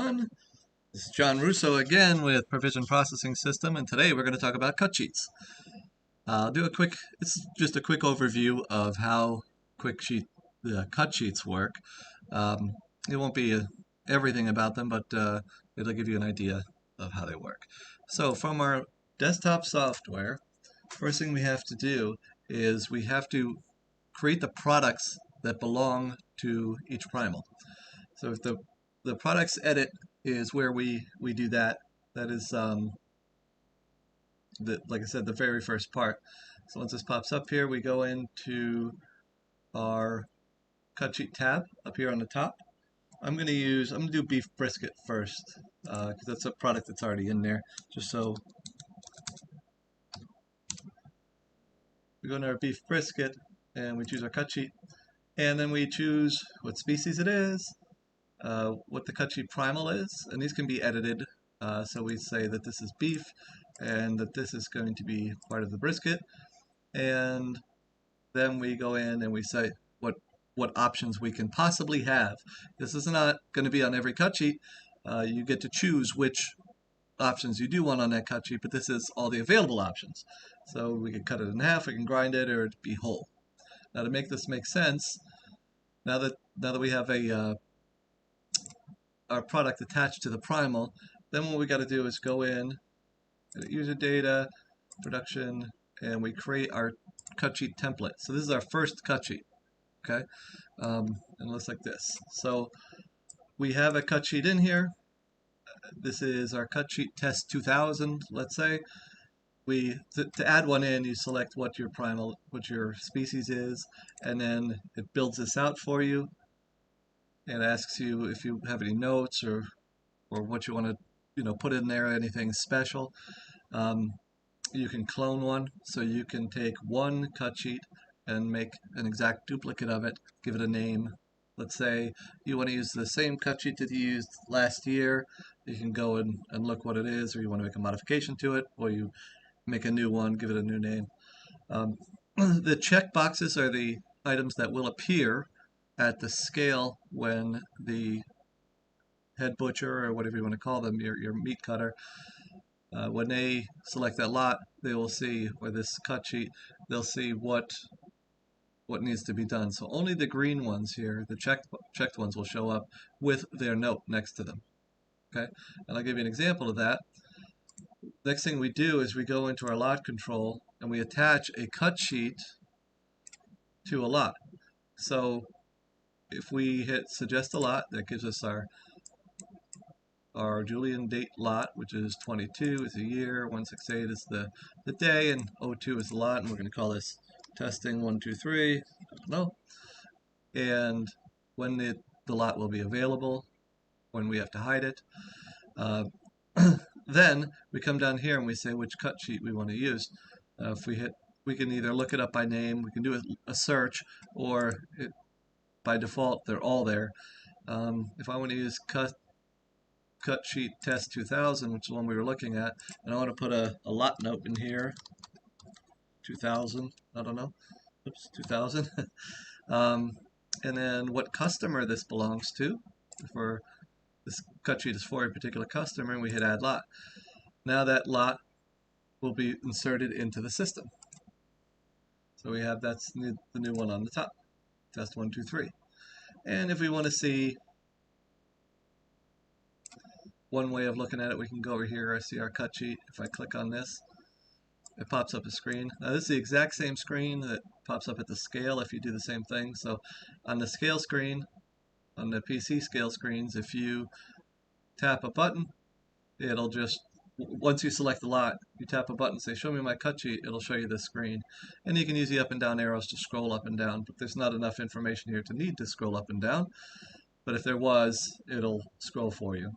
everyone. This is John Russo again with Provision Processing System, and today we're going to talk about cut sheets. It's just a quick overview of how the cut sheets work. It won't be everything about them, but it'll give you an idea of how they work. So from our desktop software, first thing we have to do is we have to create the products that belong to each primal. So if the products edit is where we do that. That is, like I said, the very first part. So once this pops up here, we go into our cut sheet tab up here on the top. I'm going to do beef brisket first because that's a product that's already in there. Just so we go into our beef brisket and we choose our cut sheet, and then we choose what species it is, what the cut sheet primal is, and these can be edited. So we say that this is beef and that this is going to be part of the brisket, and then we go in and we say what options we can possibly have. This is not going to be on every cut sheet. You get to choose which options you do want on that cut sheet, but this is all the available options. So we can cut it in half, we can grind it, or it'd be whole. Now to make this make sense, now that we have our product attached to the primal, then what we got to do is go in, user data, production, and we create our cut sheet template. So this is our first cut sheet, okay? And it looks like this. So we have a cut sheet in here. This is our cut sheet test 2000, let's say. To add one in, you select what your species is, and then it builds this out for you. It asks you if you have any notes or what you want to put in there, anything special. You can clone one, so you can take one cut sheet and make an exact duplicate of it, give it a name. Let's say you want to use the same cut sheet that you used last year. You can go and look what it is, or you want to make a modification to it, or you make a new one, give it a new name. The check boxes are the items that will appear at the scale when the head butcher, or whatever you want to call them, your meat cutter, when they select that lot, they will see, or this cut sheet, they'll see what needs to be done. So only the green ones here, the checked ones, will show up with their note next to them. Okay, and I'll give you an example of that. Next thing we do is we go into our lot control and we attach a cut sheet to a lot. So if we hit suggest a lot, that gives us our Julian date lot, which is 22 is the year, 168 is the day, and 02 is the lot, and we're going to call this testing 123. I don't know. And when the lot will be available, when we have to hide it. Then we come down here and we say which cut sheet we want to use. We can either look it up by name, we can do a search, or by default they're all there. If I want to use cut sheet test 2000, which is the one we were looking at, and I want to put a lot note in here, 2000, I don't know, oops, 2000. And then what customer this belongs to. For this cut sheet is for a particular customer, and we hit add lot. Now that lot will be inserted into the system. So we have the new one on the top, test 123. And if we want to see one way of looking at it, we can go over here. I see our cut sheet. If I click on this, it pops up a screen. Now this is the exact same screen that pops up at the scale if you do the same thing. So on the scale screen, on the PC scale screens, if you tap a button, it'll just, once you select the lot, you tap a button, say show me my cut sheet, it'll show you the screen. And you can use the up and down arrows to scroll up and down, but there's not enough information here to need to scroll up and down. But if there was, it'll scroll for you.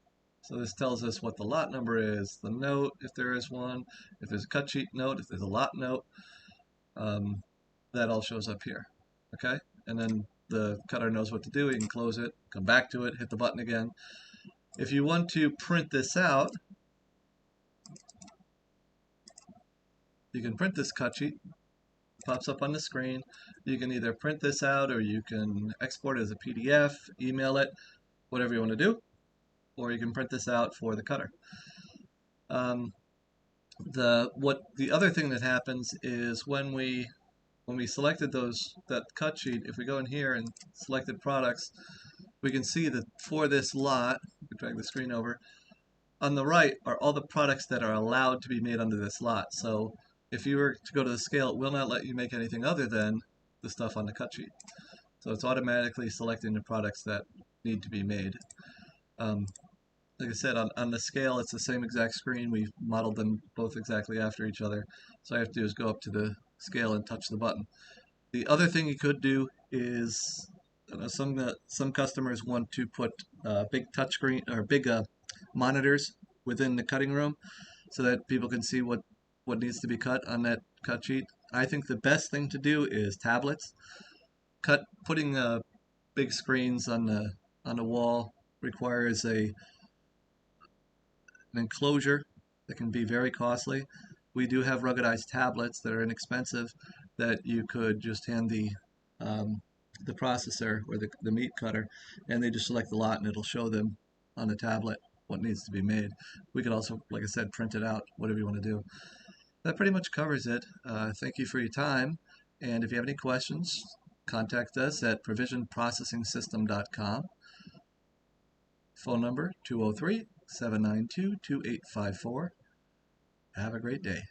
So this tells us what the lot number is, the note, if there is one, if there's a cut sheet note, if there's a lot note, that all shows up here. Okay, and then the cutter knows what to do. You can close it, come back to it, hit the button again. If you want to print this out, you can print this cut sheet. Pops up on the screen. You can either print this out, or you can export it as a PDF, email it, whatever you want to do. or you can print this out for the cutter. The other thing that happens is when we selected that cut sheet, if we go in here and selected products, we can see that for this lot, we can drag the screen over, on the right are all the products that are allowed to be made under this lot. So if you were to go to the scale, it will not let you make anything other than the stuff on the cut sheet. So it's automatically selecting the products that need to be made. Like I said, on the scale, it's the same exact screen. We've modeled them both exactly after each other. So all I have to do is go up to the scale and touch the button. The other thing you could do is, some customers want to put big touchscreen or big monitors within the cutting room so that people can see what needs to be cut on that cut sheet. I think the best thing to do is tablets. Putting big screens on the wall requires an enclosure that can be very costly. We do have ruggedized tablets that are inexpensive that you could just hand the processor or the meat cutter, and they just select the lot and it'll show them on the tablet what needs to be made. We could also, like I said, print it out, whatever you want to do. That pretty much covers it. Thank you for your time, and if you have any questions, contact us at provisionprocessingsystem.com. Phone number 203-792-2854. Have a great day.